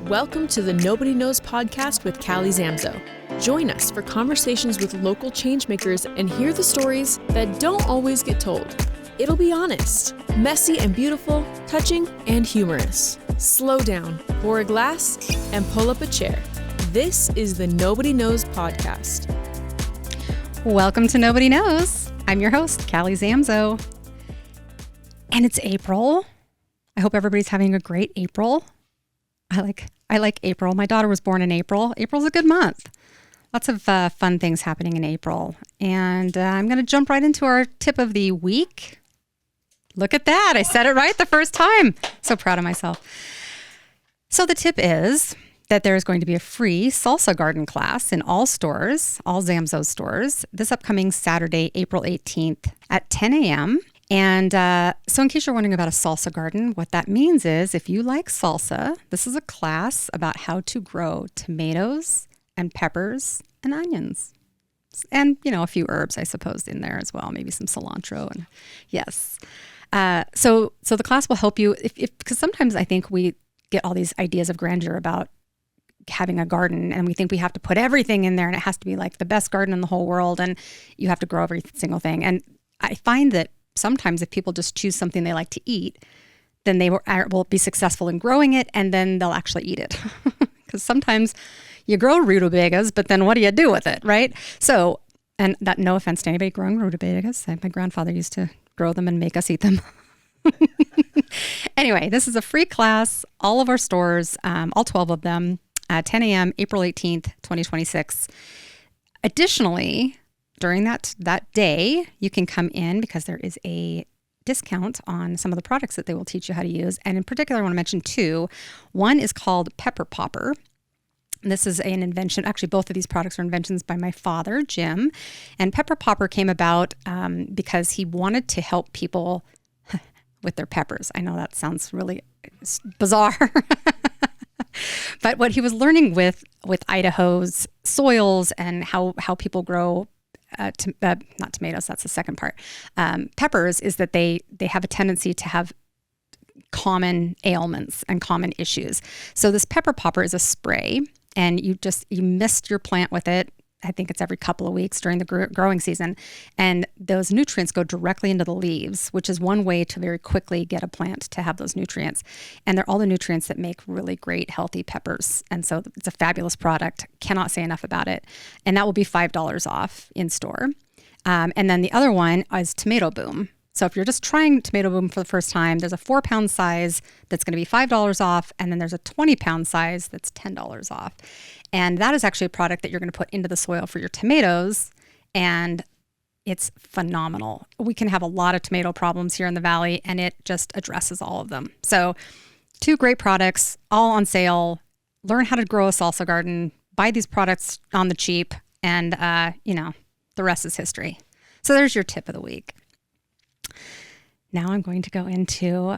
Welcome to the Nobody Knowz podcast with Callie Zamzo. Join us for conversations with local changemakers and hear the stories that don't always get told. It'll be honest, messy and beautiful, touching and humorous. Slow down, pour a glass, and pull up a chair. This is the Nobody Knowz podcast. Welcome to Nobody Knowz. I'm your host, Callie Zamzo. And it's April. I hope everybody's having a great April. I like April. My daughter was born in April. April's a good month. Lots of fun things happening in April. And I'm going to jump right into our tip of the week. Look at that. I said it right the first time. So proud of myself. So the tip is that there is going to be a free salsa garden class in all stores, all Zamzo stores, this upcoming Saturday, April 18th at 10 a.m. And so in case you're wondering about a salsa garden, what that means is if you like salsa, this is a class about how to grow tomatoes and peppers and onions. And, you know, a few herbs, I suppose, in there as well, maybe some cilantro. And yes. So the class will help you because sometimes I think we get all these ideas of grandeur about having a garden and we think we have to put everything in there and it has to be like the best garden in the whole world and you have to grow every single thing. And I find that sometimes if people just choose something they like to eat, then they will be successful in growing it and then they'll actually eat it. Because sometimes you grow rutabagas, but then what do you do with it, right? So, and that no offense to anybody growing rutabagas. My grandfather used to grow them and make us eat them. Anyway, this is a free class. All of our stores, all 12 of them, 10 a.m., April 18th, 2026. Additionally, during that day, you can come in because there is a discount on some of the products that they will teach you how to use. And in particular, I want to mention two. One is called Pepper Popper. This is an invention. Actually, both of these products are inventions by my father, Jim. And Pepper Popper came about because he wanted to help people with their peppers. I know that sounds really bizarre. But what he was learning with Idaho's soils and how people grow not tomatoes, that's the second part. Peppers is that they have a tendency to have common ailments and common issues. So this Pepper Popper is a spray and you mist your plant with it. I think it's every couple of weeks during the growing season. And those nutrients go directly into the leaves, which is one way to very quickly get a plant to have those nutrients. And they're all the nutrients that make really great, healthy peppers. And so it's a fabulous product. Cannot say enough about it. And that will be $5 off in store. And then the other one is Tomato Boom. So if you're just trying Tomato Boom for the first time, there's a 4-pound size that's going to be $5 off. And then there's a 20-pound size that's $10 off. And that is actually a product that you're going to put into the soil for your tomatoes. And it's phenomenal. We can have a lot of tomato problems here in the Valley, and it just addresses all of them. So 2 great products, all on sale. Learn how to grow a salsa garden. Buy these products on the cheap. And, the rest is history. So there's your tip of the week. Now I'm going to go into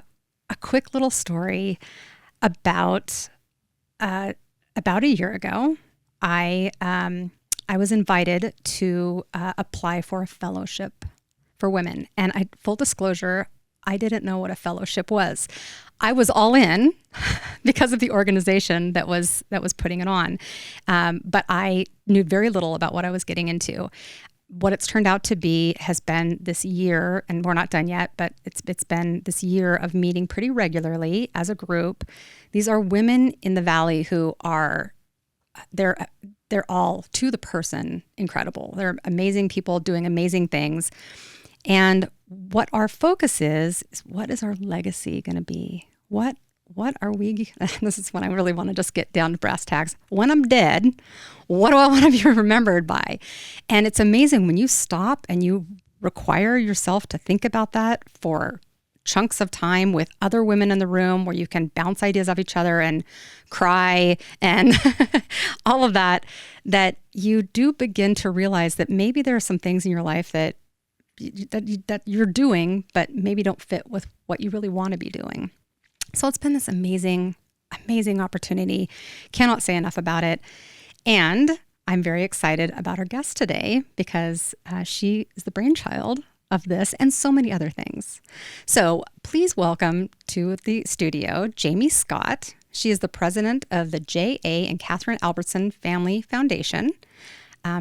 a quick little story about a year ago. I was invited to apply for a fellowship for women, and full disclosure, I didn't know what a fellowship was. I was all in because of the organization that was putting it on, but I knew very little about what I was getting into. What it's turned out to be has been this year, and we're not done yet, but it's been this year of meeting pretty regularly as a group. These are women in the Valley who are, they're all to the person incredible. They're amazing people doing amazing things. And what our focus is what is our legacy going to be? What are we, this is when I really want to just get down to brass tacks. When I'm dead, what do I want to be remembered by? And it's amazing when you stop and you require yourself to think about that for chunks of time with other women in the room where you can bounce ideas off each other and cry and all of that you do begin to realize that maybe there are some things in your life that you're doing, but maybe don't fit with what you really want to be doing. So it's been this amazing, amazing opportunity. Cannot say enough about it. And I'm very excited about our guest today because she is the brainchild of this and so many other things. So please welcome to the studio, Jamie Scott. She is the president of the J.A. and Kathryn Albertson Family Foundation.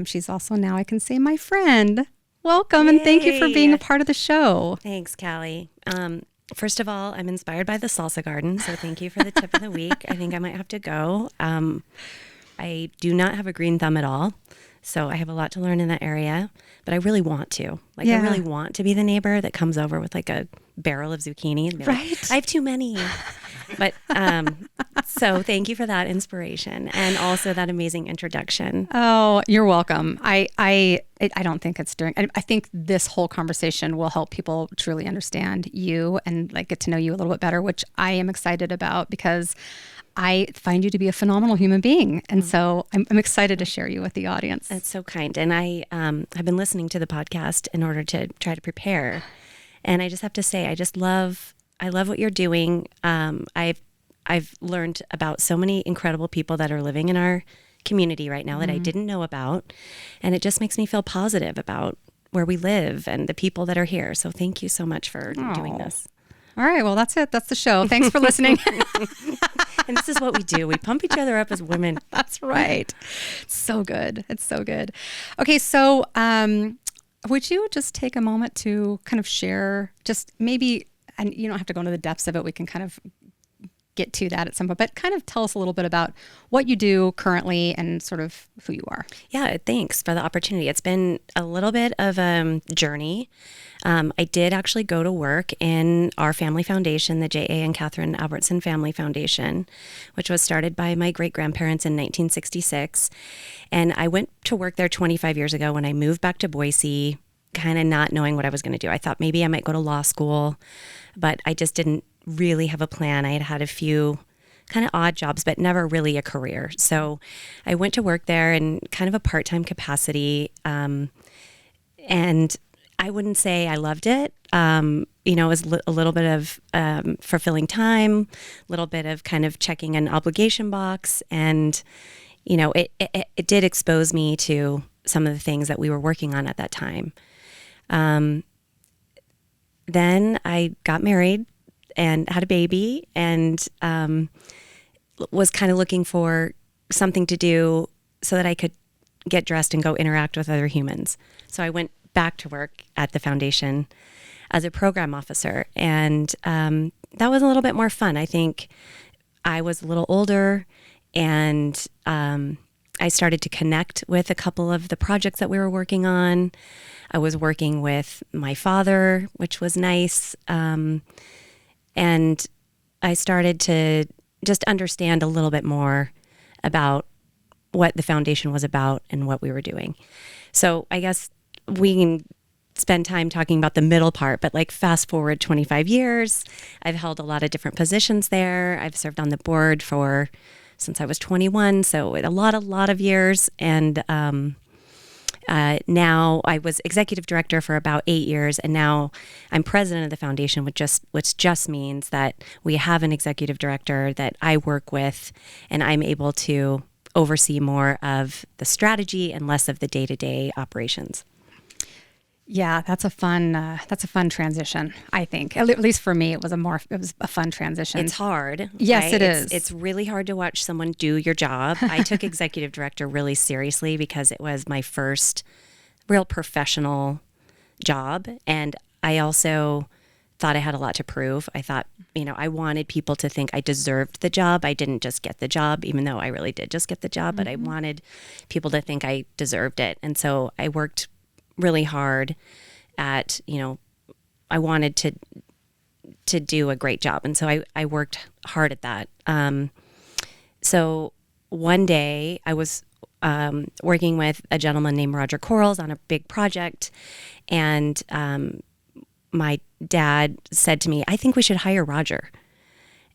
She's also, now I can say, my friend. Welcome, and thank you for being a part of the show. Thanks, Callie. First of all, I'm inspired by the salsa garden, so thank you for the tip of the week. I think I might have to go. I do not have a green thumb at all, so I have a lot to learn in that area, but I really want to. I really want to be the neighbor that comes over with like a barrel of zucchini and be like, I have too many. But so thank you for that inspiration and also that amazing introduction. Oh, you're welcome. I don't think it's during. I think this whole conversation will help people truly understand you and like get to know you a little bit better, which I am excited about because I find you to be a phenomenal human being. And so I'm excited to share you with the audience. That's so kind. And I have been listening to the podcast in order to try to prepare. And I just have to say, I love what you're doing. I've learned about so many incredible people that are living in our community right now that I didn't know about. And it just makes me feel positive about where we live and the people that are here. So thank you so much for doing this. All right. Well, that's it. That's the show. Thanks for listening. And this is what we do. We pump each other up as women. That's right. So good. It's so good. Okay. So would you just take a moment to kind of share just maybe, and you don't have to go into the depths of it. We can kind of get to that at some point, but kind of tell us a little bit about what you do currently and sort of who you are. Yeah, thanks for the opportunity. It's been a little bit of a journey. I did actually go to work in our family foundation, the J.A. and Kathryn Albertson Family Foundation, which was started by my great-grandparents in 1966. And I went to work there 25 years ago when I moved back to Boise, kind of not knowing what I was going to do. I thought maybe I might go to law school, but I just didn't really have a plan. I had had a few kind of odd jobs, but never really a career. So I went to work there in kind of a part-time capacity. And I wouldn't say I loved it. It was a little bit of fulfilling time, a little bit of kind of checking an obligation box. And, it did expose me to some of the things that we were working on at that time. Then I got married and had a baby and was kind of looking for something to do so that I could get dressed and go interact with other humans. So I went back to work at the foundation as a program officer. And that was a little bit more fun. I think I was a little older and I started to connect with a couple of the projects that we were working on. I was working with my father, which was nice. And I started to just understand a little bit more about what the foundation was about and what we were doing. So I guess we can spend time talking about the middle part, but like fast forward 25 years, I've held a lot of different positions there. I've served on the board since I was 21, so a lot of years. And now I was executive director for about 8 years, and now I'm president of the foundation, which just means that we have an executive director that I work with, and I'm able to oversee more of the strategy and less of the day-to-day operations. Yeah, that's a fun transition. I think, at least for me, it was a fun transition. It's hard. Yes, right? it is. It's really hard to watch someone do your job. I took executive director really seriously because it was my first real professional job. And I also thought I had a lot to prove. I thought, I wanted people to think I deserved the job. I didn't just get the job, even though I really did just get the job, but I wanted people to think I deserved it. And so I worked really hard at, I wanted to do a great job. And so I worked hard at that. So one day I was working with a gentleman named Roger Corals on a big project. And my dad said to me, I think we should hire Roger.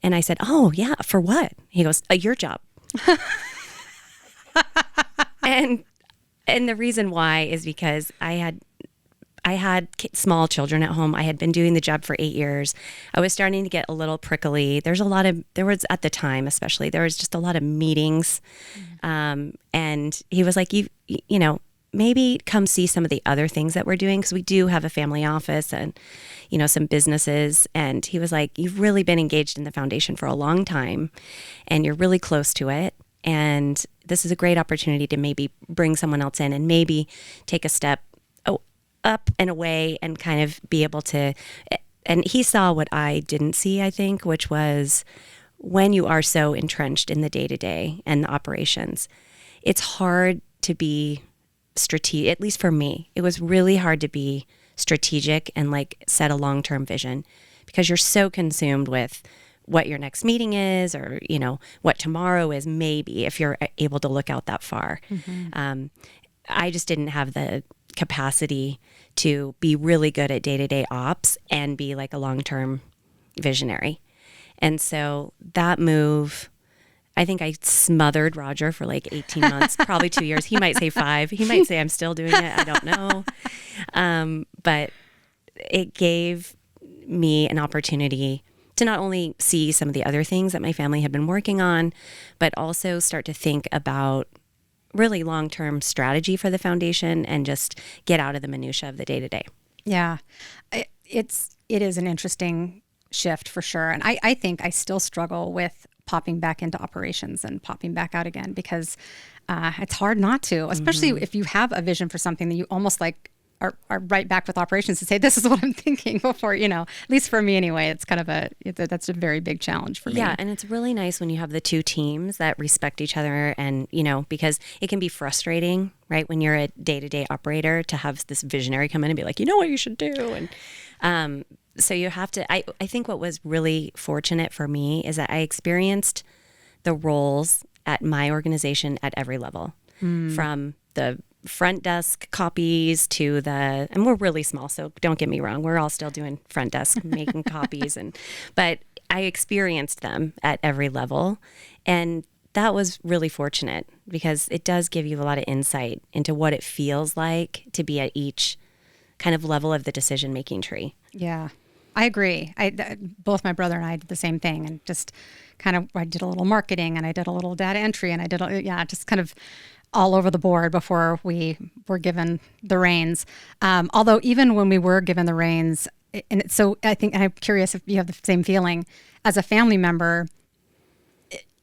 And I said, oh yeah, for what? He goes, your job. And the reason why is because I had small children at home. I had been doing the job for 8 years. I was starting to get a little prickly. There was at the time, especially, there was just a lot of meetings. And he was like, maybe come see some of the other things that we're doing, because we do have a family office and, some businesses. And he was like, you've really been engaged in the foundation for a long time and you're really close to it. And this is a great opportunity to maybe bring someone else in and maybe take a step up and away and kind of be able to, and he saw what I didn't see, I think, which was when you are so entrenched in the day-to-day and the operations, it's hard to be strategic. At least for me, it was really hard to be strategic and like set a long-term vision, because you're so consumed with what your next meeting is, or, what tomorrow is, maybe, if you're able to look out that far. I just didn't have the capacity to be really good at day-to-day ops and be like a long-term visionary. And so that move, I think I smothered Roger for like 18 months, probably 2 years. He might say 5. He might say I'm still doing it. I don't know. But it gave me an opportunity to not only see some of the other things that my family had been working on, but also start to think about really long-term strategy for the foundation and just get out of the minutia of the day-to-day. Yeah, it is an interesting shift for sure. And I think I still struggle with popping back into operations and popping back out again, because it's hard not to, especially if you have a vision for something that you almost like are right back with operations to say, this is what I'm thinking before, at least for me anyway, it's kind of that's a very big challenge for me. Yeah. And it's really nice when you have the two teams that respect each other, and, because it can be frustrating, right? When you're a day-to-day operator, to have this visionary come in and be like, what you should do. And, so you have to, I think what was really fortunate for me is that I experienced the roles at my organization at every level, from the front desk copies to and we're really small, so don't get me wrong, we're all still doing front desk making copies, but I experienced them at every level, and that was really fortunate, because it does give you a lot of insight into what it feels like to be at each kind of level of the decision making tree. Yeah, I agree. Both my brother and I did the same thing, and just kind of, I did a little marketing and I did a little data entry, and I did, just kind of all over the board before we were given the reins. Although even when we were given the reins, and so I think, and I'm curious if you have the same feeling, as a family member,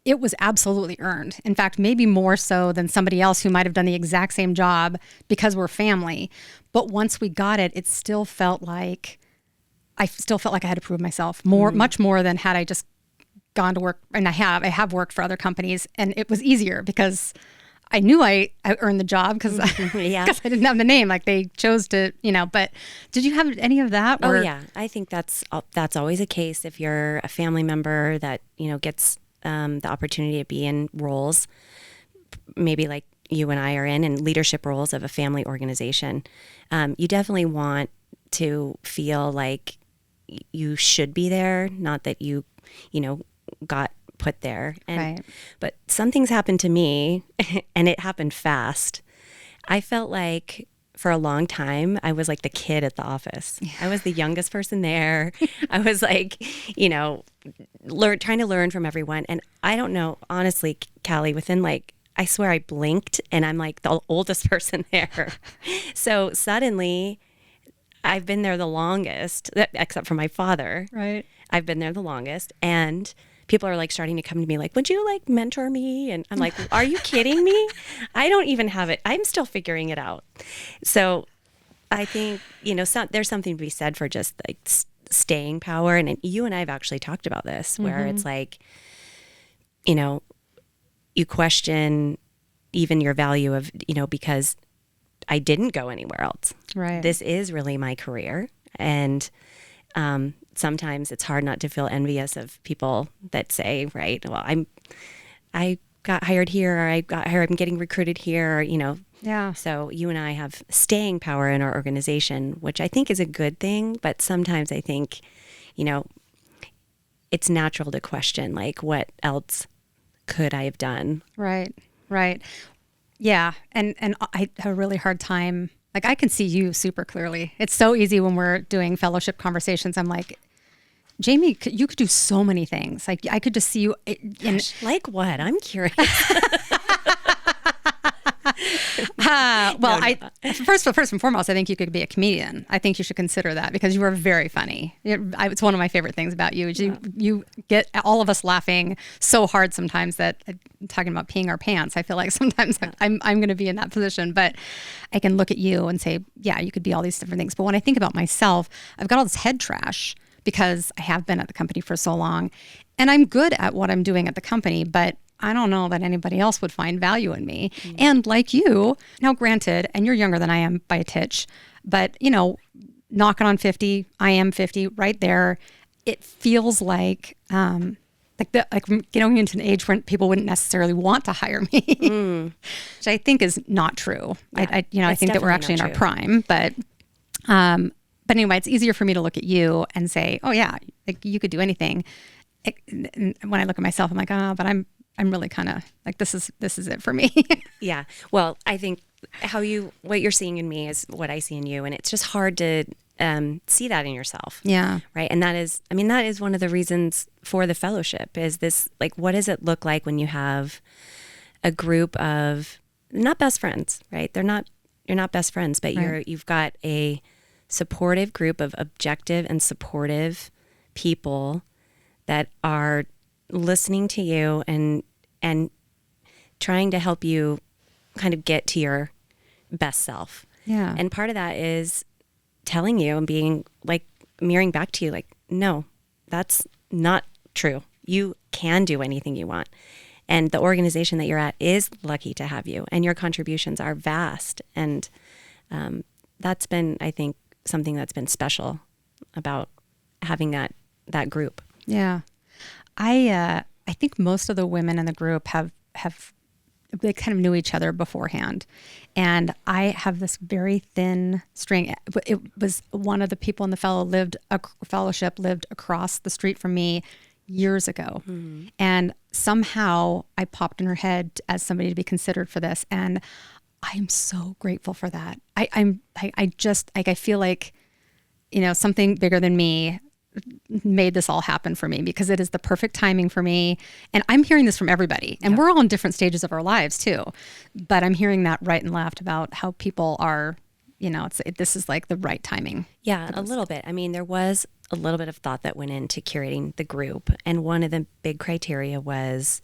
it was absolutely earned. In fact, maybe more so than somebody else who might have done the exact same job, because we're family. But once we got it, it still felt like, I had to prove myself much more than had I just gone to work. And I have worked for other companies, and it was easier because I knew I earned the job, because I didn't have the name. Like, they chose to, but did you have any of that? Oh yeah. I think that's always a case if you're a family member that, gets the opportunity to be in roles, maybe like you and I are in leadership roles of a family organization. You definitely want to feel like you should be there, not that you got put there. And, but some things happened to me and it happened fast. I felt like for a long time, I was like the kid at the office. Yeah. I was the youngest person there. I was like, trying to learn from everyone. And I don't know, honestly, Callie, within I swear I blinked and I'm like the oldest person there. So suddenly I've been there the longest, except for my father. Right. I've been there the longest. And people are starting to come to me would you mentor me? And I'm like, are you kidding me? I don't even have it. I'm still figuring it out. So I think, there's something to be said for just staying power. And you and I have actually talked about this, where it's you question even your value of, because I didn't go anywhere else. Right. This is really my career. And sometimes it's hard not to feel envious of people that say, right, well, I got hired here, or I'm getting recruited here, Yeah. So you and I have staying power in our organization, which I think is a good thing. But sometimes I think, it's natural to question, what else could I have done? Right. Right. Yeah. And I have a really hard time. I can see you super clearly. It's so easy when we're doing fellowship conversations. I'm like, Jamie, you could do so many things. I could just see you. Gosh, like what? I'm curious. First and foremost, I think you could be a comedian. I think you should consider that because you are very funny. It's one of my favorite things about you. Is you get all of us laughing so hard sometimes that talking about peeing our pants. I feel like sometimes I'm going to be in that position, but I can look at you and say, yeah, you could be all these different things. But when I think about myself, I've got all this head trash because I have been at the company for so long, and I'm good at what I'm doing at the company, but I don't know that anybody else would find value in me. Mm-hmm. And like you, now granted, and you're younger than I am by a titch, but knocking on 50, I am 50 right there. It feels like getting into an age when people wouldn't necessarily want to hire me, which I think is not true. Yeah, I think that we're actually in our prime, but anyway, it's easier for me to look at you and say, oh yeah, like you could do anything. When I look at myself, I'm like, but I'm really kind of like, this is it for me. Yeah. Well, I think what you're seeing in me is what I see in you. And it's just hard to see that in yourself. Yeah. Right. And that is one of the reasons for the fellowship is this, like, what does it look like when you have a group of not best friends, right? You're not best friends, but right. You've got a supportive group of objective and supportive people that are listening to you and trying to help you kind of get to your best self. Yeah. And part of that is telling you and being like mirroring back to you like, no, that's not true. You can do anything you want. And the organization that you're at is lucky to have you, and your contributions are vast. And that's been, I think, something that's been special about having that group. Yeah. I think most of the women in the group they kind of knew each other beforehand. And I have this very thin string. It was one of the people in the fellowship lived across the street from me years ago. Mm-hmm. And somehow I popped in her head as somebody to be considered for this. And I'm so grateful for that. I feel like, something bigger than me made this all happen for me because it is the perfect timing for me. And I'm hearing this from everybody, and we're all in different stages of our lives too. But I'm hearing that right and left about how people are, this is like the right timing. Yeah, a little bit. I mean, there was a little bit of thought that went into curating the group. And one of the big criteria was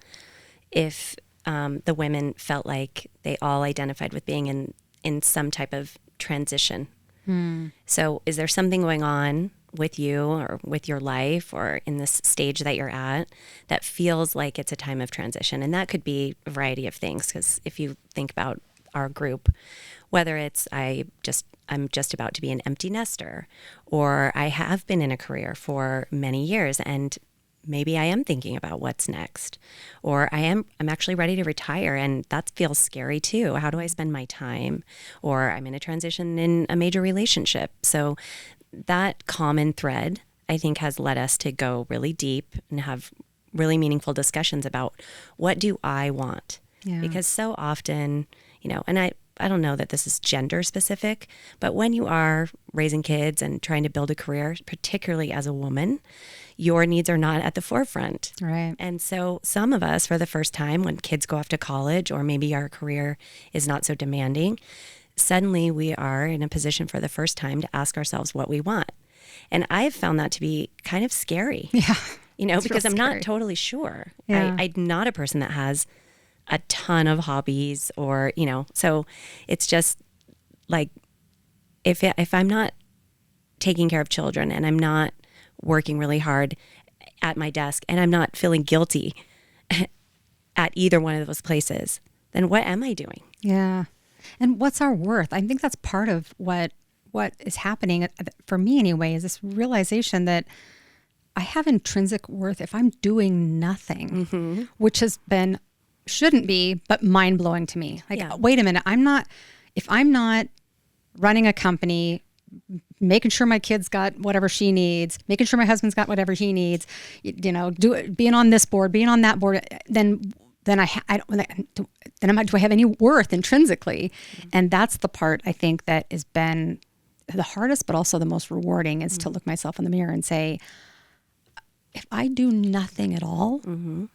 if the women felt like they all identified with being in some type of transition. So is there something going on with you or with your life or in this stage that you're at that feels like it's a time of transition? And that could be a variety of things, because if you think about our group, whether it's I'm just about to be an empty nester, or I have been in a career for many years and maybe I am thinking about what's next, or I'm actually ready to retire and that feels scary too. How do I spend my time? Or I'm in a transition in a major relationship. So that common thread, I think, has led us to go really deep and have really meaningful discussions about what do I want? Yeah. Because so often, and I don't know that this is gender specific, but when you are raising kids and trying to build a career, particularly as a woman, your needs are not at the forefront. Right. And so some of us, for the first time, when kids go off to college, or maybe our career is not so demanding, suddenly we are in a position for the first time to ask ourselves what we want. And I've found that to be kind of scary. Yeah. Because I'm not totally sure. Yeah. I'm not a person that has a ton of hobbies or, so it's just like, if I'm not taking care of children and I'm not working really hard at my desk and I'm not feeling guilty at either one of those places, then what am I doing? Yeah. And what's our worth? I think that's part of what is happening for me anyway, is this realization that I have intrinsic worth if I'm doing nothing, which shouldn't be, but mind-blowing to me. Like, wait a minute, if I'm not running a company, making sure my kid's got whatever she needs, making sure my husband's got whatever he needs, being on this board, being on that board, then do I have any worth intrinsically? Mm-hmm. And that's the part I think that has been the hardest, but also the most rewarding, is to look myself in the mirror and say, if I do nothing at all,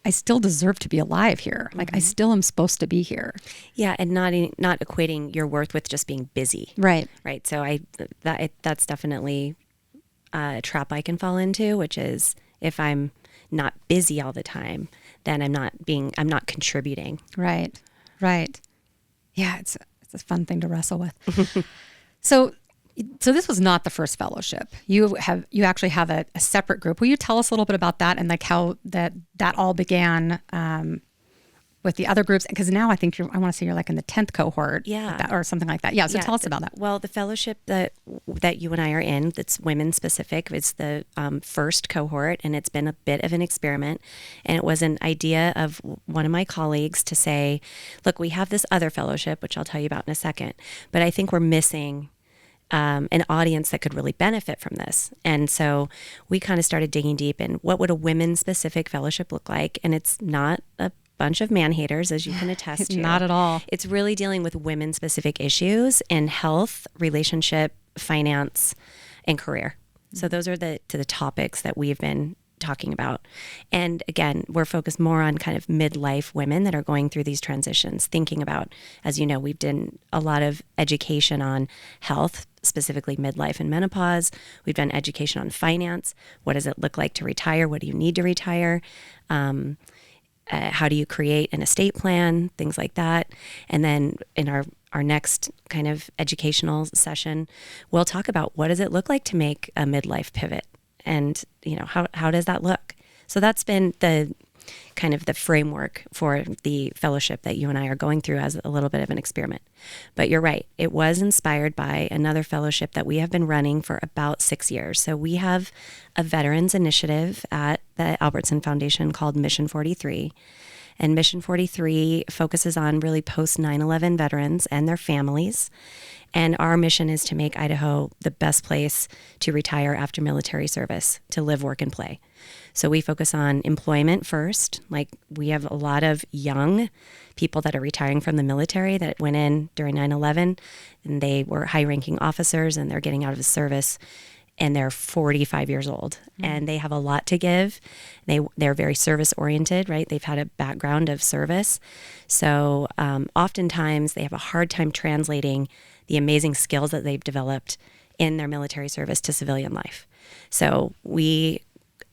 I still deserve to be alive here. Like I still am supposed to be here. Yeah, and not equating your worth with just being busy. Right. Right. So that's definitely a trap I can fall into, which is if I'm not busy all the time, then I'm not contributing. Right. Right. Yeah, it's a fun thing to wrestle with. So this was not the first fellowship. You actually have a separate group. Will you tell us a little bit about that and like how that all began with the other groups? Because now I think I want to say you're like in the 10th cohort, or something like that. Yeah. So tell us about that. Well, the fellowship that you and I are in, that's women specific, it's the first cohort, and it's been a bit of an experiment. And it was an idea of one of my colleagues to say, look, we have this other fellowship, which I'll tell you about in a second, but I think we're missing an audience that could really benefit from this. And so we kind of started digging deep in what would a women-specific fellowship look like. And it's not a bunch of man haters, as you can attest to. Not at all. It's really dealing with women-specific issues in health, relationship, finance, and career. So those are the topics that we've been talking about. And again, we're focused more on kind of midlife women that are going through these transitions, thinking about, as you know, we've done a lot of education on health, specifically midlife and menopause. We've done education on finance. What does it look like to retire? What do you need to retire? How do you create an estate plan? Things like that. And then in our next kind of educational session, we'll talk about what does it look like to make a midlife pivot? And, how does that look? So that's been the kind of the framework for the fellowship that you and I are going through as a little bit of an experiment. But you're right. It was inspired by another fellowship that we have been running for about 6 years. So we have a veterans initiative at the Albertson Foundation called Mission 43. And Mission 43 focuses on really post 9/11 veterans and their families. And our mission is to make Idaho the best place to retire after military service, to live, work, and play. So we focus on employment first. Like we have a lot of young people that are retiring from the military that went in during 9/11, and they were high-ranking officers, and they're getting out of the service, and they're 45 years old, and they have a lot to give. They're very service-oriented, right? They've had a background of service. So oftentimes they have a hard time translating the amazing skills that they've developed in their military service to civilian life. So we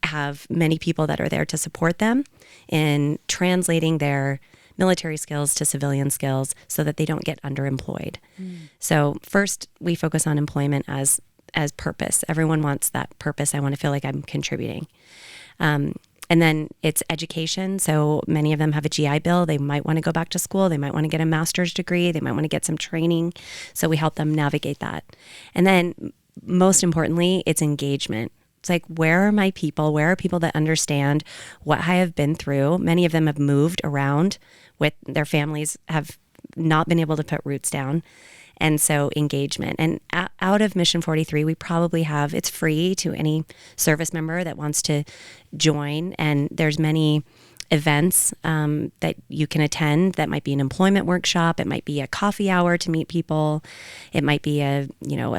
have many people that are there to support them in translating their military skills to civilian skills so that they don't get underemployed. So first, we focus on employment as purpose. Everyone wants that purpose. I want to feel like I'm contributing. And then it's education. So many of them have a GI Bill. They might want to go back to school. They might want to get a master's degree. They might want to get some training. So we help them navigate that. And then most importantly, it's engagement. It's like, where are my people? Where are people that understand what I have been through? Many of them have moved around with their families, have not been able to put roots down. And so engagement. And out of Mission 43, we probably have, it's free to any service member that wants to join. And there's many events that you can attend. That might be an employment workshop. It might be a coffee hour to meet people. It might be a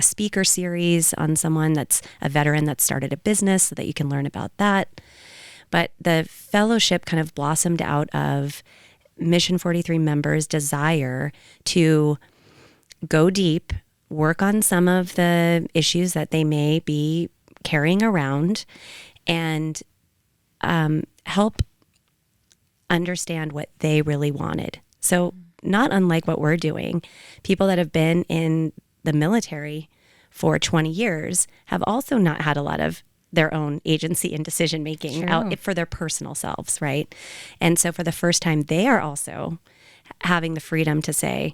speaker series on someone that's a veteran that started a business so that you can learn about that. But the fellowship kind of blossomed out of Mission 43 members' desire to go deep, work on some of the issues that they may be carrying around, and help understand what they really wanted. So not unlike what we're doing, people that have been in the military for 20 years have also not had a lot of their own agency and decision making out for their personal selves, right? And so for the first time, they are also having the freedom to say,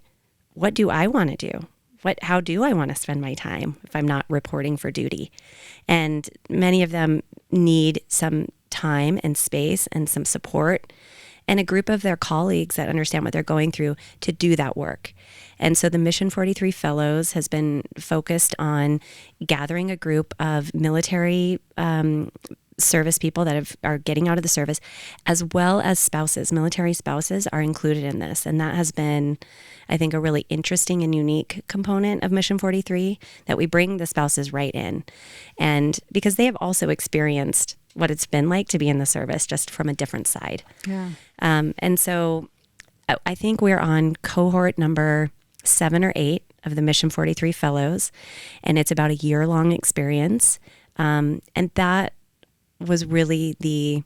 what do I want to do? How do I want to spend my time if I'm not reporting for duty? And many of them need some time and space and some support and a group of their colleagues that understand what they're going through to do that work. And so the Mission 43 Fellows has been focused on gathering a group of military service people that are getting out of the service, as well as spouses. Military spouses are included in this. And that has been, I think, a really interesting and unique component of Mission 43, that we bring the spouses right in. And because they have also experienced what it's been like to be in the service, just from a different side. Yeah. And so I think we're on cohort number 7 or 8 of the Mission 43 Fellows, and it's about a year-long experience. And that was really the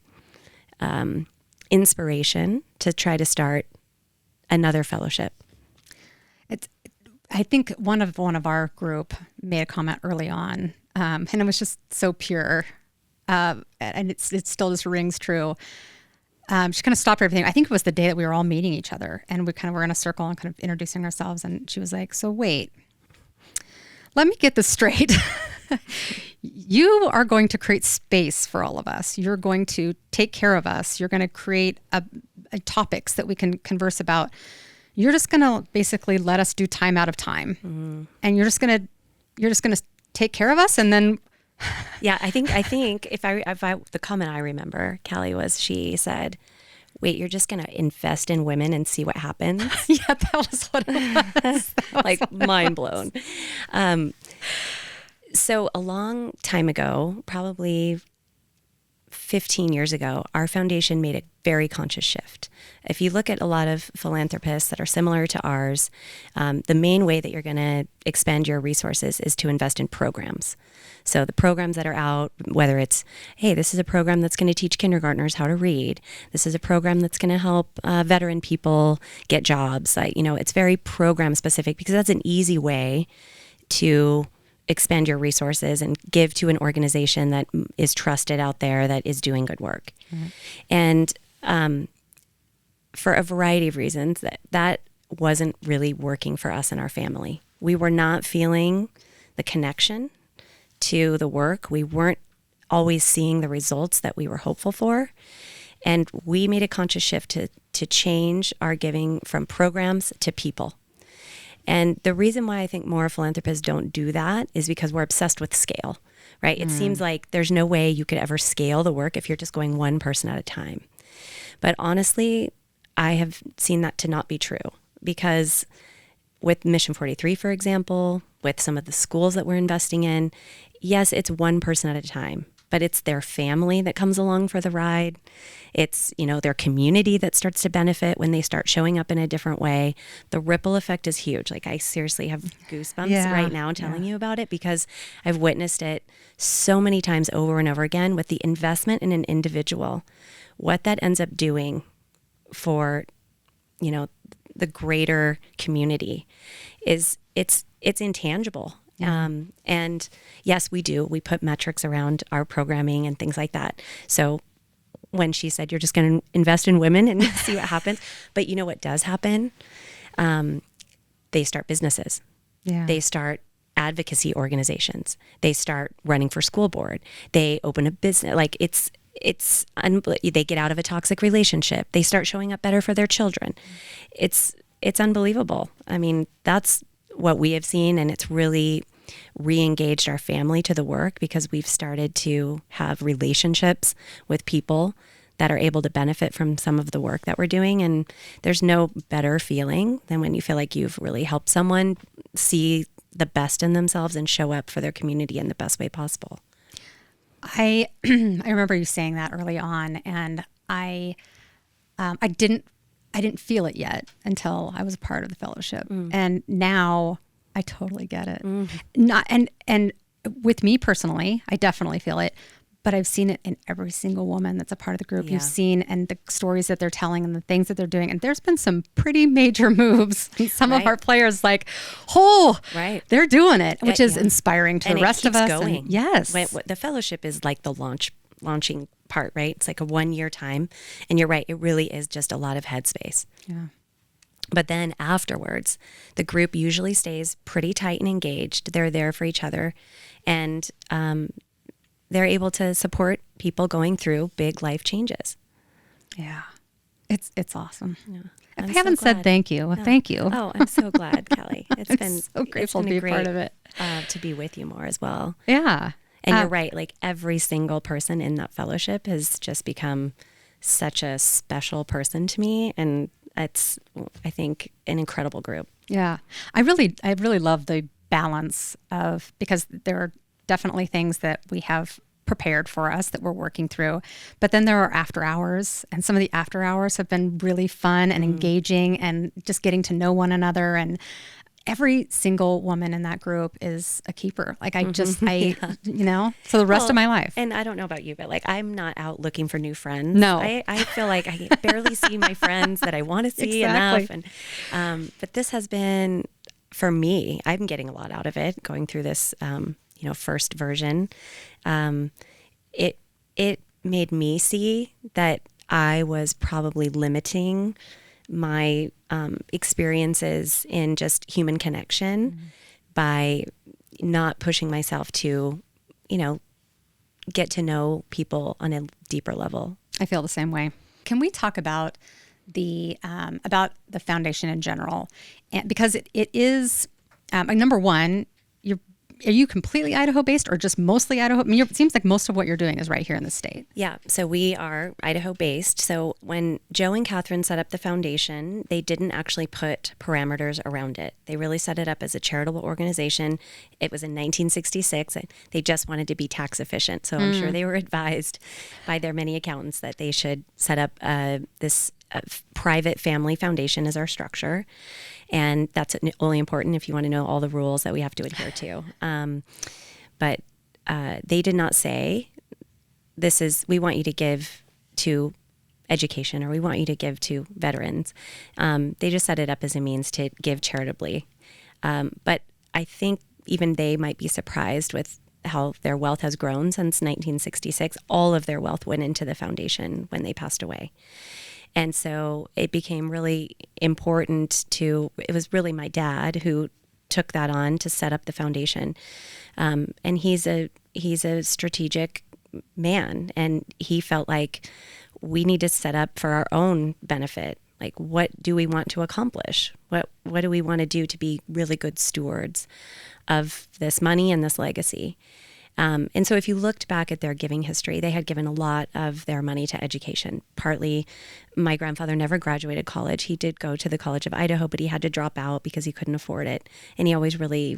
inspiration to try to start another fellowship. I think one of our group made a comment early on, and it was just so pure, and it still just rings true. She kind of stopped everything. I think it was the day that we were all meeting each other, and we kind of were in a circle and kind of introducing ourselves. And she was like, "So wait, let me get this straight. You are going to create space for all of us. You're going to take care of us. You're going to create topics that we can converse about. You're just going to basically let us do time out of time, and you're just going to take care of us, and then." Yeah, I think if I the comment I remember, Callie, was she said, "Wait, you're just going to invest in women and see what happens?" Yeah, that was what it was. Like mind blown. So a long time ago, probably 15 years ago, our foundation made a very conscious shift. If you look at a lot of philanthropists that are similar to ours, the main way that you're going to expend your resources is to invest in programs. So the programs that are out, whether it's, hey, this is a program that's going to teach kindergartners how to read. This is a program that's going to help veteran people get jobs. It's very program specific, because that's an easy way to expend your resources and give to an organization that is trusted out there, that is doing good work. And for a variety of reasons, that wasn't really working for us and our family. We were not feeling the connection to the work. We weren't always seeing the results that we were hopeful for. And we made a conscious shift to change our giving from programs to people. And the reason why I think more philanthropists don't do that is because we're obsessed with scale, right? It seems like there's no way you could ever scale the work if you're just going one person at a time. But honestly, I have seen that to not be true, because with Mission 43, for example, with some of the schools that we're investing in, yes, it's one person at a time, but it's their family that comes along for the ride. It's, their community that starts to benefit when they start showing up in a different way. The ripple effect is huge. Like, I seriously have goosebumps right now telling you about it, because I've witnessed it so many times over and over again with the investment in an individual. What that ends up doing for, the greater community is it's intangible. And yes, we put metrics around our programming and things like that. So when she said, you're just going to invest in women and see what happens. But you know what does happen? They start businesses. Yeah. They start advocacy organizations. They start running for school board. They open a business. Like, they get out of a toxic relationship. They start showing up better for their children. It's unbelievable. I mean, that's what we have seen, and it's really re-engaged our family to the work, because we've started to have relationships with people that are able to benefit from some of the work that we're doing. And there's no better feeling than when you feel like you've really helped someone see the best in themselves and show up for their community in the best way possible. I remember you saying that early on, and I didn't feel it yet until I was a part of the fellowship. And now I totally get it. And with me personally, I definitely feel it, but I've seen it in every single woman that's a part of the group. Yeah. You've seen, and the stories that they're telling and the things that they're doing. And there's been some pretty major moves. Some of our players, like, they're doing it, which is inspiring to the rest of us. Going. And yes. The fellowship is like the launching part, right? It's like a 1-year time. And you're right, it really is just a lot of headspace. Yeah. But then afterwards, the group usually stays pretty tight and engaged. They're there for each other, and they're able to support people going through big life changes. Yeah, it's awesome. Yeah. If I haven't said thank you, thank you. Oh, I'm so glad, Callie. It's been so grateful to be part of it. To be with you more as well. Yeah. And you're right, like every single person in that fellowship has just become such a special person to me, and it's, I think, an incredible group. Yeah. I really love the balance of, because there are definitely things that we have prepared for us that we're working through. But then there are after hours, and some of the after hours have been really fun and engaging and just getting to know one another. And every single woman in that group is a keeper. Like I so the rest of my life. And I don't know about you, but like, I'm not out looking for new friends. No. I feel like I barely see my friends that I want to see enough. And, but this has been, for me, I'm getting a lot out of it going through this, first version. It made me see that I was probably limiting my experiences in just human connection by not pushing myself to, get to know people on a deeper level. I feel the same way. Can we talk about the foundation in general? And because it is, number one, are you completely Idaho based or just mostly Idaho? I mean, it seems like most of what you're doing is right here in the state. Yeah. So we are Idaho based. So when Joe and Kathryn set up the foundation, they didn't actually put parameters around it. They really set it up as a charitable organization. It was in 1966. They just wanted to be tax efficient. So I'm sure they were advised by their many accountants that they should set up this private family foundation as our structure. And that's only important if you want to know all the rules that we have to adhere to. But they did not say, we want you to give to education or we want you to give to veterans. They just set it up as a means to give charitably. But I think even they might be surprised with how their wealth has grown since 1966. All of their wealth went into the foundation when they passed away. And so it became really important it was really my dad who took that on to set up the foundation. And he's a strategic man, and he felt like we need to set up for our own benefit. Like, what do we want to accomplish? What do we want to do to be really good stewards of this money and this legacy? And so if you looked back at their giving history, they had given a lot of their money to education. Partly, my grandfather never graduated college. He did go to the College of Idaho, but he had to drop out because he couldn't afford it. And he always really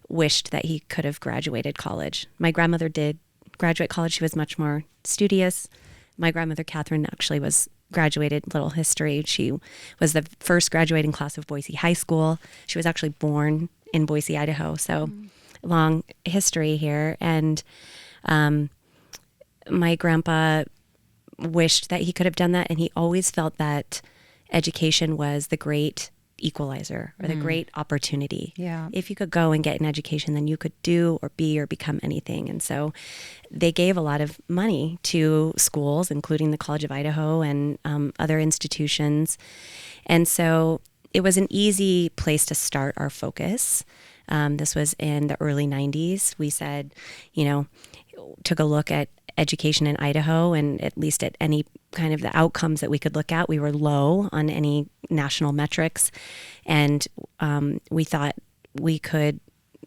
wished that he could have graduated college. My grandmother did graduate college. She was much more studious. My grandmother, Kathryn, actually graduated, little history. She was the first graduating class of Boise High School. She was actually born in Boise, Idaho. So long history here. And my grandpa wished that he could have done that. And he always felt that education was the great equalizer or the great opportunity. Yeah. If you could go and get an education, then you could do or be or become anything. And so they gave a lot of money to schools, including the College of Idaho and other institutions. And so it was an easy place to start our focus. This was in the early 90s. We said, took a look at education in Idaho, and at least at any kind of the outcomes that we could look at, we were low on any national metrics. And we thought we could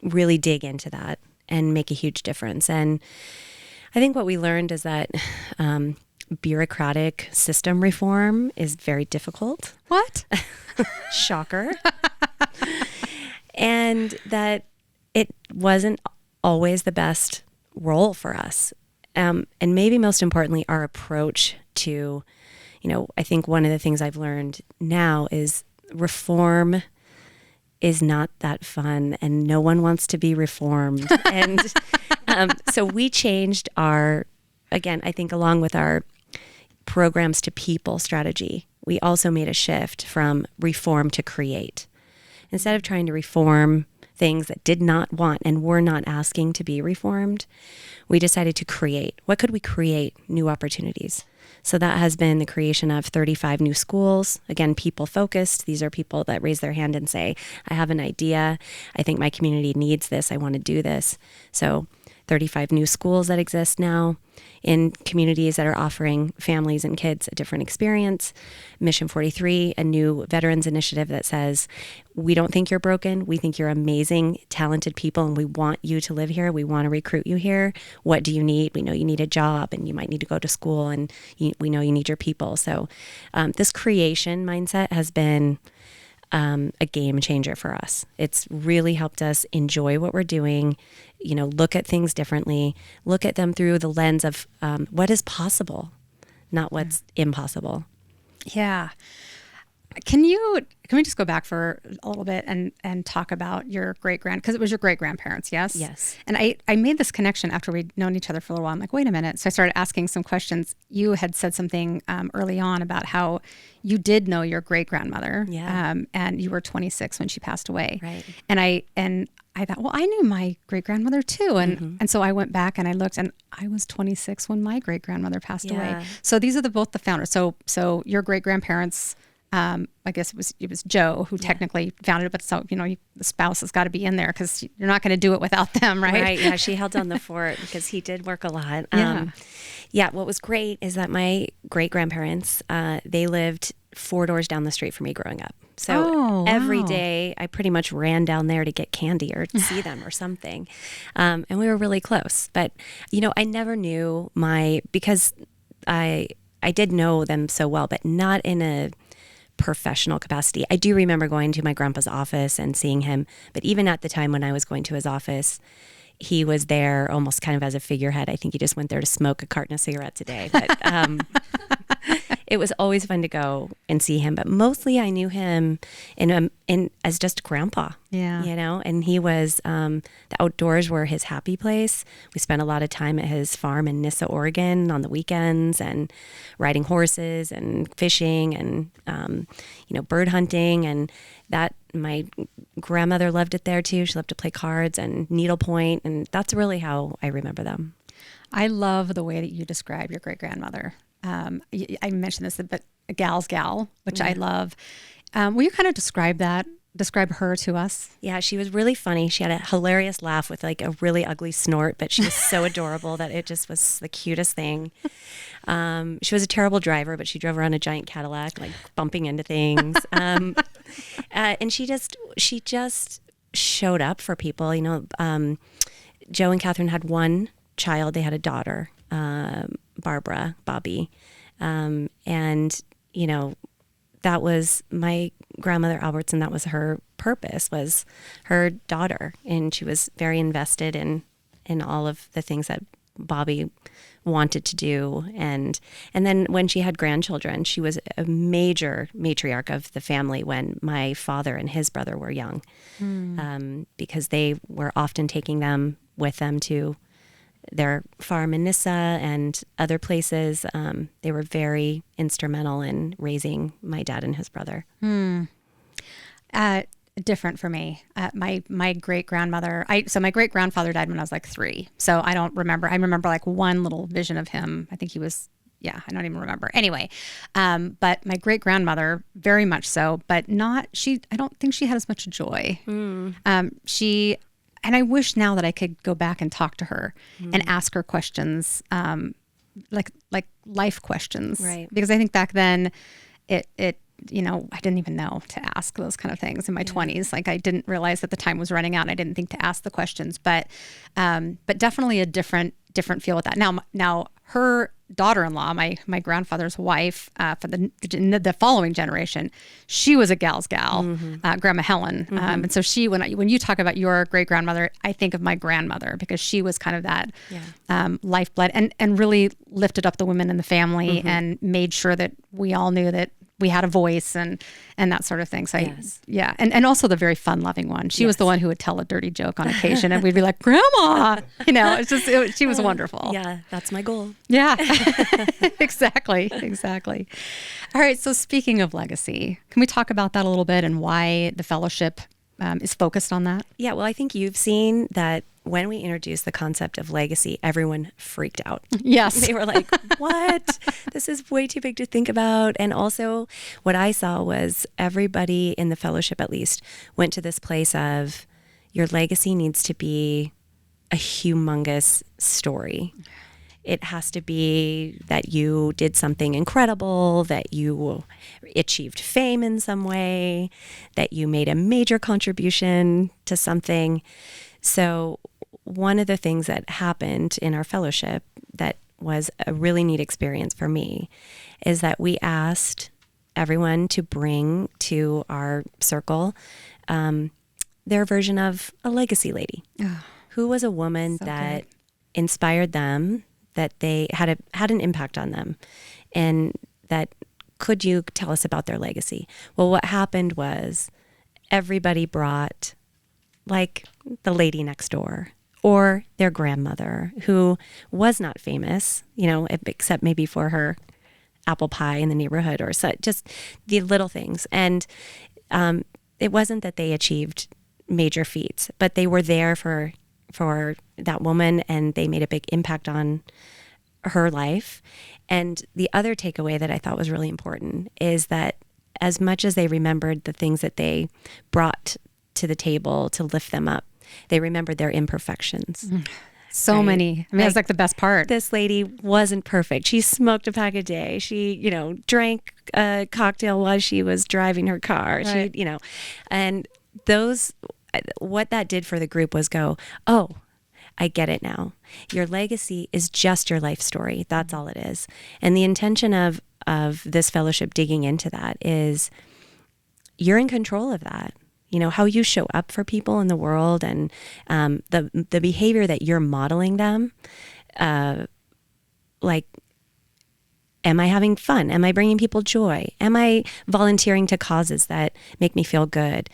really dig into that and make a huge difference. And I think what we learned is that bureaucratic system reform is very difficult. What? Shocker. And that it wasn't always the best role for us. And maybe most importantly, our approach to, I think one of the things I've learned now is reform is not that fun and no one wants to be reformed. And so we changed again, I think along with our programs to people strategy, we also made a shift from reform to create. Instead of trying to reform things that did not want and were not asking to be reformed, we decided to create. What could we create? New opportunities. So that has been the creation of 35 new schools. Again, people focused. These are people that raise their hand and say, I have an idea. I think my community needs this. I want to do this. So 35 new schools that exist now in communities that are offering families and kids a different experience. Mission 43, a new veterans initiative that says, we don't think you're broken. We think you're amazing, talented people, and we want you to live here. We want to recruit you here. What do you need? We know you need a job, and you might need to go to school, and we know you need your people. So this creation mindset has been a game changer for us. It's really helped us enjoy what we're doing, look at things differently, look at them through the lens of what is possible, not what's impossible. Yeah. Can we just go back for a little bit and talk about your because it was your great grandparents, yes? Yes. And I made this connection after we'd known each other for a little while. I'm like, wait a minute. So I started asking some questions. You had said something early on about how you did know your great grandmother. Yeah. And you were 26 when she passed away. Right. And I thought, well, I knew my great grandmother too. And so I went back and I looked, and I was 26 when my great grandmother passed away. So these are both the founders. So your great grandparents, I guess it was Joe who technically founded it, but so, the spouse has got to be in there because you're not going to do it without them, right? Right. Yeah. She held down the fort because he did work a lot. What was great is that my great grandparents, they lived 4 doors down the street from me growing up. So every day I pretty much ran down there to get candy or see them or something. And we were really close, but I never knew because I did know them so well, but not in a professional capacity. I do remember going to my grandpa's office and seeing him, but even at the time when I was going to his office, he was there almost kind of as a figurehead. I think he just went there to smoke a carton of cigarettes a day. But it was always fun to go and see him. But mostly I knew him in as just grandpa. Yeah. And he was, the outdoors were his happy place. We spent a lot of time at his farm in Nyssa, Oregon on the weekends and riding horses and fishing and, bird hunting. And that my grandmother loved it there too. She loved to play cards and needlepoint. And that's really how I remember them. I love the way that you describe your great grandmother. I mentioned this, but a gal's gal, which I love. Will you kind of describe her to us? Yeah, she was really funny. She had a hilarious laugh with like a really ugly snort, but she was so adorable that it just was the cutest thing. She was a terrible driver, but she drove around a giant Cadillac, like bumping into things. And she just showed up for people. Joe and Kathryn had one child. They had a daughter, Bobby. That was my grandmother Albertson. That was her purpose, was her daughter. And she was very invested in all of the things that Bobby wanted to do. And then when she had grandchildren, she was a major matriarch of the family when my father and his brother were young, because they were often taking them with them to their farm in Nyssa and other places. They were very instrumental in raising my dad and his brother. Different for me. My great grandmother. My great grandfather died when I was like 3. So I don't remember. I remember like one little vision of him. I think he was. Yeah, I don't even remember. Anyway, but my great grandmother, very much so, but not she. I don't think she had as much joy. And I wish now that I could go back and talk to her and ask her questions, like life questions, right? Because I think back then, I didn't even know to ask those kind of things in my 20s. Like I didn't realize that the time was running out, and I didn't think to ask the questions. But definitely a different feel with that. Now her daughter-in-law, my grandfather's wife, for the following generation, she was a gal's gal, Grandma Helen. And so when you talk about your great grandmother, I think of my grandmother because she was kind of that lifeblood and really lifted up the women in the family and made sure that we all knew that we had a voice and that sort of thing. So and also the very fun loving one. She was the one who would tell a dirty joke on occasion and we'd be like, Grandma, she was wonderful. Yeah. That's my goal. Yeah, exactly. All right. So speaking of legacy, can we talk about that a little bit and why the fellowship is focused on that? Yeah. Well, I think you've seen that when we introduced the concept of legacy, everyone freaked out. Yes. They were like, what? This is way too big to think about. And also what I saw was everybody in the fellowship, at least, went to this place of your legacy needs to be a humongous story. It has to be that you did something incredible, that you achieved fame in some way, that you made a major contribution to something. So one of the things that happened in our fellowship that was a really neat experience for me is that we asked everyone to bring to our circle their version of a legacy lady. Who was a woman that inspired them, that they had an impact on them, and that could you tell us about their legacy? Well, what happened was everybody brought like the lady next door or their grandmother who was not famous, except maybe for her apple pie in the neighborhood or so, just the little things. And it wasn't that they achieved major feats, but they were there for that woman, and they made a big impact on her life. And the other takeaway that I thought was really important is that as much as they remembered the things that they brought to the table to lift them up, they remembered their imperfections. So many. I mean, that's like the best part. This lady wasn't perfect. She smoked a pack a day. She, drank a cocktail while she was driving her car. Right. She, and what that did for the group was go, oh, I get it now. Your legacy is just your life story. That's all it is. And the intention of this fellowship digging into that is you're in control of that. How you show up for people in the world, and the behavior that you're modeling them. Like, am I having fun? Am I bringing people joy? Am I volunteering to causes that make me feel good?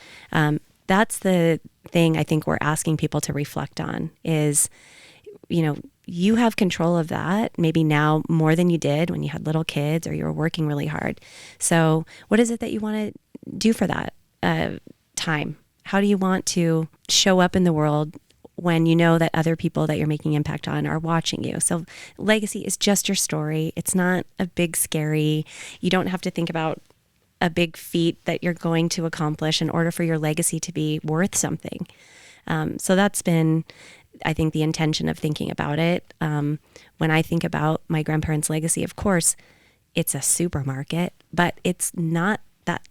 That's the thing I think we're asking people to reflect on is, you have control of that maybe now more than you did when you had little kids or you were working really hard. So what is it that you want to do for that time? How do you want to show up in the world when you know that other people that you're making impact on are watching you? So legacy is just your story. It's not a big scary, you don't have to think about a big feat that you're going to accomplish in order for your legacy to be worth something. So that's been, I think, the intention of thinking about it. When I think about my grandparents' legacy, of course, it's a supermarket, but it's not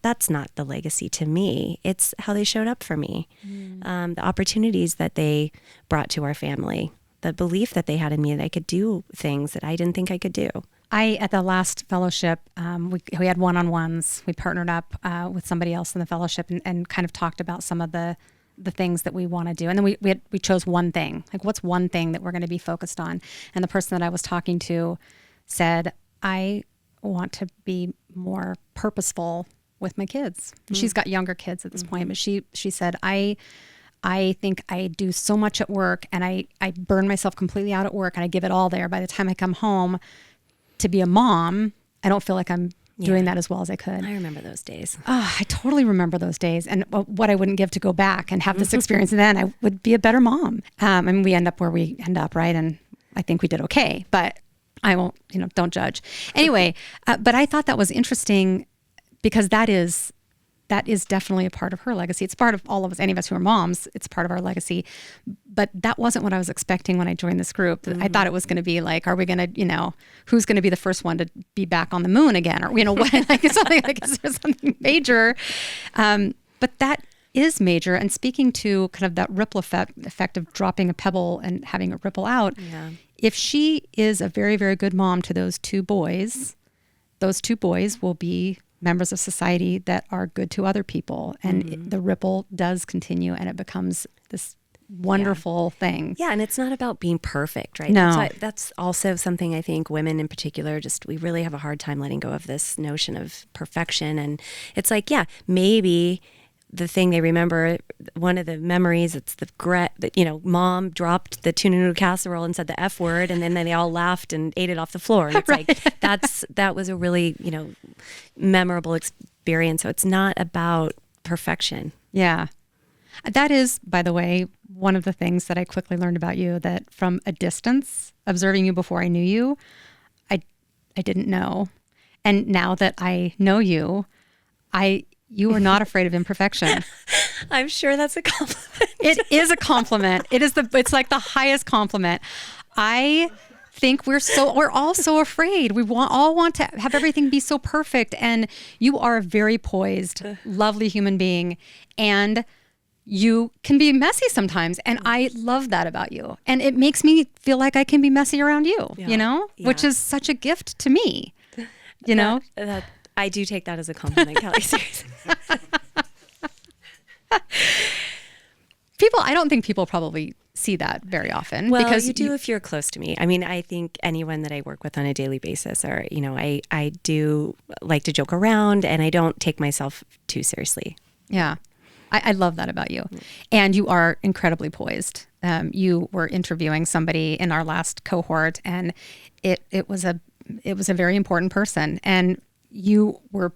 that's not the legacy to me. It's how they showed up for me. The opportunities that they brought to our family, the belief that they had in me that I could do things that I didn't think I could do. At the last fellowship, we had one-on-ones. We partnered up with somebody else in the fellowship and kind of talked about some of the things that we want to do. And then we chose one thing. Like, what's one thing that we're going to be focused on? And the person that I was talking to said, I want to be more purposeful with my kids. She's got younger kids at this point, but she said, I think I do so much at work, and I burn myself completely out at work, and I give it all there. By the time I come home to be a mom, I don't feel like I'm doing that as well as I could. I remember those days. I totally remember those days, and what I wouldn't give to go back and have this experience then, I would be a better mom. And we end up where we end up, right? And I think we did okay, but I won't, don't judge. Anyway, but I thought that was interesting because that is definitely a part of her legacy. It's part of all of us, any of us who are moms, it's part of our legacy. But that wasn't what I was expecting when I joined this group. I thought it was going to be like, are we going to, who's going to be the first one to be back on the moon again? Or, what, like something like, is there something major? But that is major. And speaking to kind of that ripple effect of dropping a pebble and having it ripple out, if she is a very, very good mom to those two boys will be members of society that are good to other people, and the ripple does continue, and it becomes this wonderful thing. Yeah, and it's not about being perfect, right? No. That's also something I think women in particular, we really have a hard time letting go of this notion of perfection. And it's like, maybe the thing they remember, one of the memories, it's the regret that, mom dropped the tuna noodle casserole and said the F word, and then they all laughed and ate it off the floor. And it's like, that was a really, memorable experience. So it's not about perfection. Yeah. That is, by the way, one of the things that I quickly learned about you, that from a distance, observing you before I knew you, I didn't know. And now that I know you, you are not afraid of imperfection. I'm sure that's a compliment. It is a compliment. It's like the highest compliment. I think we're all so afraid. We all want to have everything be so perfect. And you are a very poised, lovely human being. And you can be messy sometimes. And I love that about you. And it makes me feel like I can be messy around you, which is such a gift to me, I do take that as a compliment, Kelly. Seriously. I don't think people probably see that very often. Well, because you do if you're close to me. I mean, I think anyone that I work with on a daily basis, or, I do like to joke around, and I don't take myself too seriously. Yeah. I love that about you. And you are incredibly poised. You were interviewing somebody in our last cohort, and it was a very important person. And you were,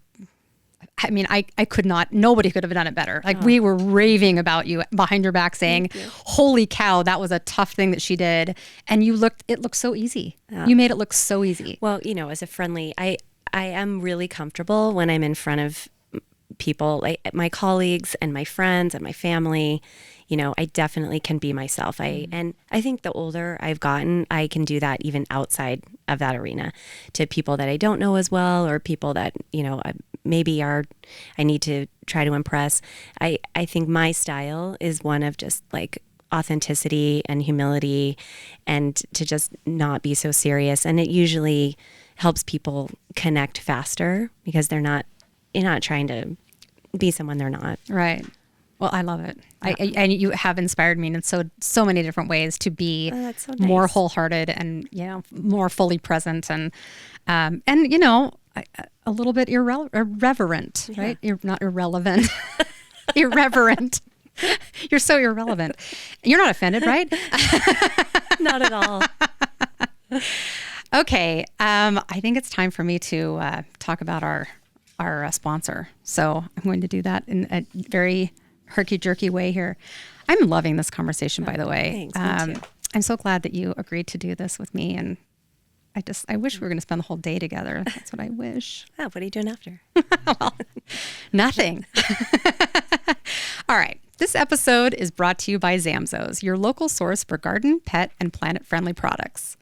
I could not, nobody could have done it better. Like we were raving about you behind your back saying, holy cow, that was a tough thing that she did. And it looked so easy. You made it look so easy. Well, as a friendly, I am really comfortable when I'm in front of people, like my colleagues and my friends and my family. I definitely can be myself. And I think the older I've gotten, I can do that even outside of that arena to people that I don't know as well, or people that, maybe I need to try to impress. I think my style is one of just like authenticity and humility, and to just not be so serious. And it usually helps people connect faster because you're not trying to be someone they're not. Right. Well, I love it. Yeah. And you have inspired me in so many different ways to be that's so nice. More wholehearted and, more fully present and a little bit irreverent, right? You're not irrelevant, irreverent. You're so irrelevant. You're not offended, right? Not at all. Okay. I think it's time for me to talk about our sponsor. So I'm going to do that in a very herky-jerky way here. I'm loving this conversation, by the way. Thanks, me too. I'm so glad that you agreed to do this with me. And I wish we were going to spend the whole day together. That's what I wish. Oh, what are you doing after? Well, nothing. All right. This episode is brought to you by Zamzows, your local source for garden, pet, and planet-friendly products.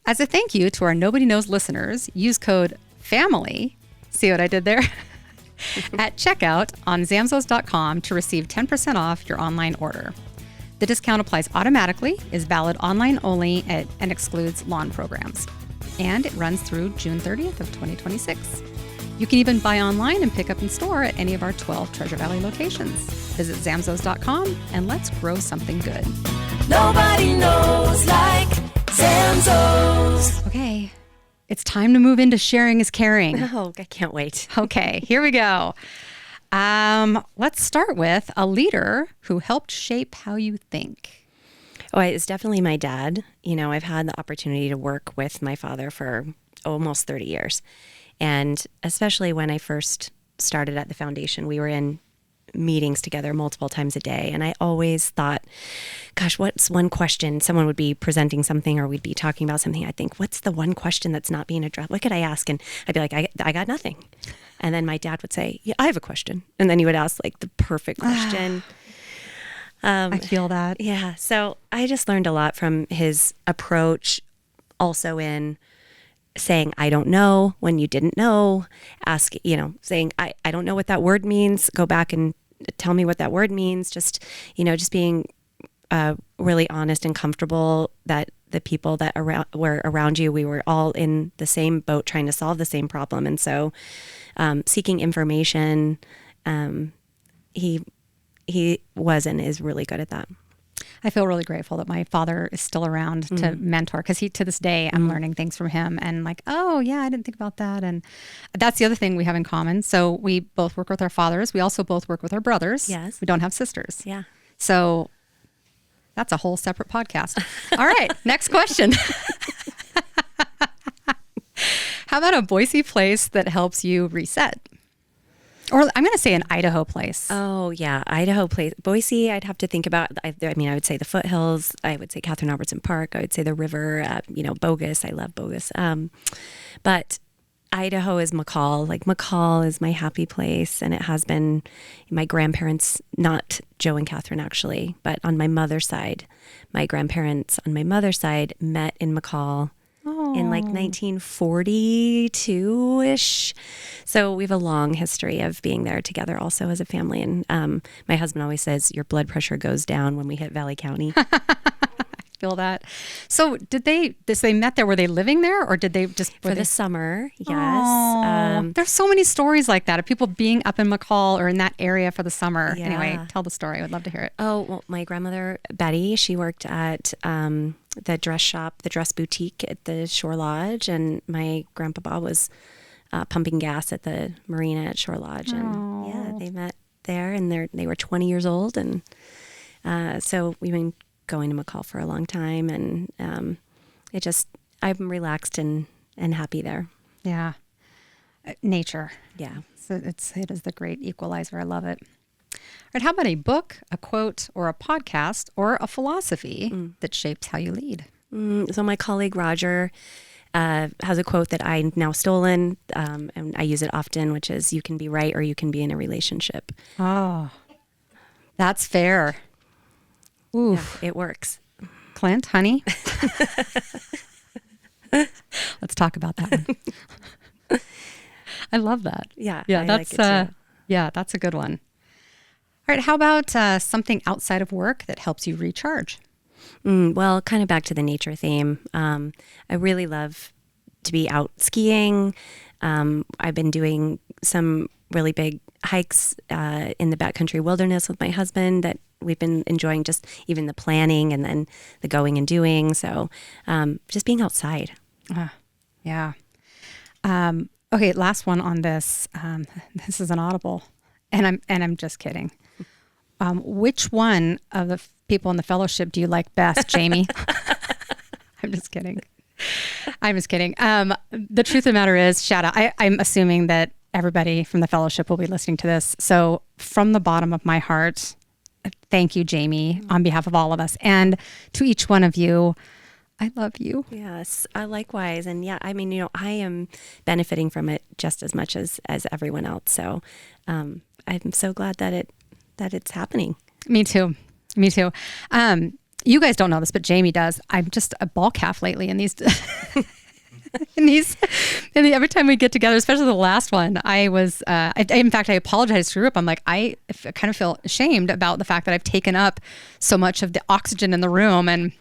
As a thank you to our Nobody Knowz listeners, use code FAMILY, see what I did there, at checkout on zamzows.com to receive 10% off your online order. The discount applies automatically, is valid online only, and excludes lawn programs. And it runs through June 30th of 2026. You can even buy online and pick up in store at any of our 12 Treasure Valley locations. Visit zamzows.com and let's grow something good. Nobody knows like Zamzows. Okay, it's time to move into sharing is caring. Oh, I can't wait. Okay, here we go. Let's start with a leader who helped shape how you think. Oh, it's definitely my dad. I've had the opportunity to work with my father for almost 30 years. And especially when I first started at the foundation, we were in meetings together multiple times a day. And I always thought, gosh, what's one question? Someone would be presenting something or we'd be talking about something. I'd think, what's the one question that's not being addressed? What could I ask? And I'd be like, I got nothing. And then my dad would say, yeah, I have a question. And then he would ask like the perfect question. I feel that. Yeah. So I just learned a lot from his approach, also in saying, I don't know when you didn't know, saying, I don't know what that word means. Go back and tell me what that word means. Just being really honest and comfortable that the people that were around you, we were all in the same boat trying to solve the same problem. And so seeking information, he was and is really good at that. I feel really grateful that my father is still around to mentor, because to this day, I'm learning things from him and like, oh yeah, I didn't think about that. And that's the other thing we have in common. So we both work with our fathers. We also both work with our brothers. Yes. We don't have sisters. Yeah. So that's a whole separate podcast. All right. Next question. How about a Boise place that helps you reset? Or I'm going to say an Idaho place. Oh, yeah. Idaho place. Boise, I'd have to think about. I would say the foothills. I would say Kathryn Albertson Park. I would say the river, Bogus. I love Bogus. But Idaho is McCall. Like McCall is my happy place. And it has been my grandparents, not Joe and Kathryn actually, but on my mother's side. My grandparents on my mother's side met in McCall. In like 1942-ish. So we have a long history of being there together also as a family. And my husband always says, your blood pressure goes down when we hit Valley County. feel that. So they met there, were they living there or did they just... For the summer, yes. There's so many stories like that of people being up in McCall or in that area for the summer. Yeah. Anyway, tell the story. I would love to hear it. Oh, well, my grandmother, Betty, she worked at the dress shop, the dress boutique at the Shore Lodge. And my grandpapa was pumping gas at the marina at Shore Lodge. And yeah, they met there and they were 20 years old. And so we've been going to McCall for a long time. And I'm relaxed and happy there. Yeah. Nature. Yeah. So it is the great equalizer. I love it. All right. How about a book, a quote, or a podcast, or a philosophy that shapes how you lead? So my colleague Roger has a quote that I've now stolen, and I use it often, which is, "You can be right or you can be in a relationship." Oh, that's fair. Oof. Yeah, it works. Clint, honey. Let's talk about that one. I love that. Yeah, yeah, I that's like it too. Yeah, that's a good one. All right, how about something outside of work that helps you recharge? Well, kind of back to the nature theme. I really love to be out skiing. I've been doing some really big hikes in the backcountry wilderness with my husband that we've been enjoying, just even the planning and then the going and doing. So just being outside. Yeah. Okay, last one on this. This is an audible, and I'm just kidding. Which one of the people in the fellowship do you like best, Jamie? I'm just kidding. The truth of the matter is, shout out. I'm assuming that everybody from the fellowship will be listening to this. So from the bottom of my heart, thank you, Jamie, on behalf of all of us. And to each one of you, I love you. Yes, likewise. And yeah, I mean, I am benefiting from it just as much as everyone else. So I'm so glad that it's happening. Me too. You guys don't know this, but Jamie does. I'm just a ball calf lately in these... every time we get together, especially the last one, in fact, I apologized to the group. I'm like, I kind of feel ashamed about the fact that I've taken up so much of the oxygen in the room, and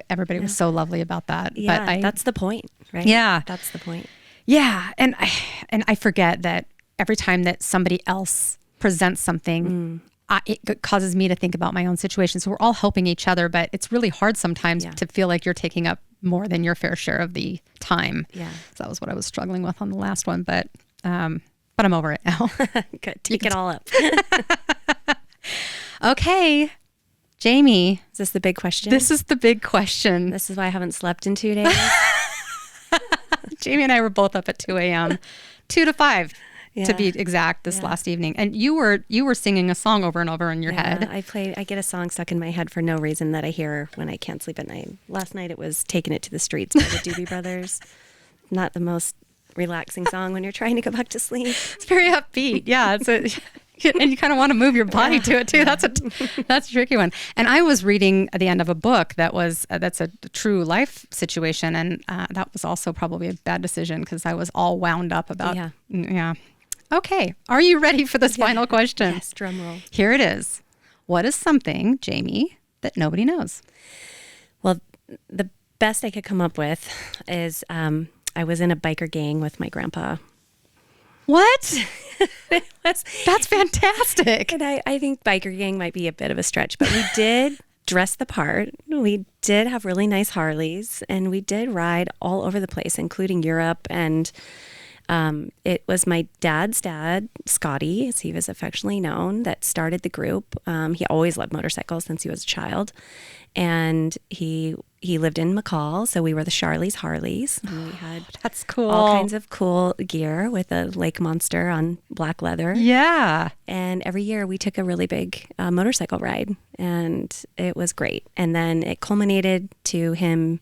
everybody was so lovely about that. Yeah, but that's the point, right? Yeah. That's the point. Yeah. And I forget that every time that somebody else presents something, it causes me to think about my own situation. So we're all helping each other, but it's really hard sometimes to feel like you're taking up more than your fair share of the time. Yeah. So that was what I was struggling with on the last one, but I'm over it now. Good. Take it all up. Okay. Jamie. Is this the big question? This is the big question. This is why I haven't slept in 2 days. Jamie and I were both up at 2 a.m., 2 to 5 to be exact this last evening. And you were singing a song over and over in your head. I get a song stuck in my head for no reason that I hear when I can't sleep at night. Last night it was Taking It to the Streets by the Doobie Brothers. Not the most relaxing song when you're trying to go back to sleep. It's very upbeat. Yeah. And you kind of want to move your body to it too. That's a tricky one. And I was reading the end of a book that's a true life situation. And that was also probably a bad decision because I was all wound up about, yeah. Okay. Are you ready for this final question? Yes, drum roll. Here it is. What is something, Jamie, that nobody knows? Well, the best I could come up with is I was in a biker gang with my grandpa. What? That's fantastic. And I think biker gang might be a bit of a stretch, but we did dress the part. We did have really nice Harleys, and we did ride all over the place, including Europe. And it was my dad's dad, Scotty, as he was affectionately known, that started the group. He always loved motorcycles since he was a child. And he lived in McCall, so we were the Charlie's Harleys. And we had that's cool. All kinds of cool gear with a lake monster on black leather. Yeah. And every year we took a really big motorcycle ride, and it was great. And then it culminated to him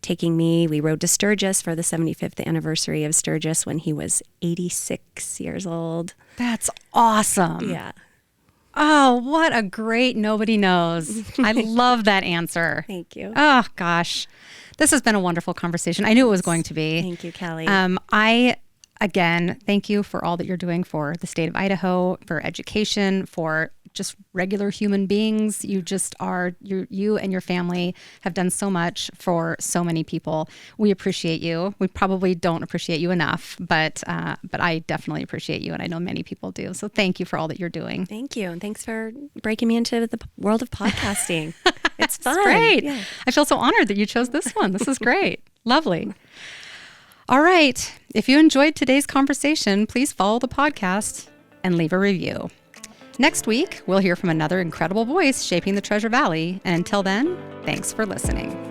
taking me. We rode to Sturgis for the 75th anniversary of Sturgis when he was 86 years old. That's awesome. Yeah. Oh, what a great Nobody Knowz. I love that answer. Thank you. Oh, gosh. This has been a wonderful conversation. I knew it was going to be. Thank you, Callie. Again, thank you for all that you're doing for the state of Idaho, for education, for just regular human beings. You just are, you and your family have done so much for so many people. We appreciate you. We probably don't appreciate you enough, but I definitely appreciate you, and I know many people do. So thank you for all that you're doing. Thank you. And thanks for breaking me into the world of podcasting. It's fun. It's great. Yeah. I feel so honored that you chose this one. This is great. Lovely. All right. If you enjoyed today's conversation, please follow the podcast and leave a review. Next week, we'll hear from another incredible voice shaping the Treasure Valley. And until then, thanks for listening.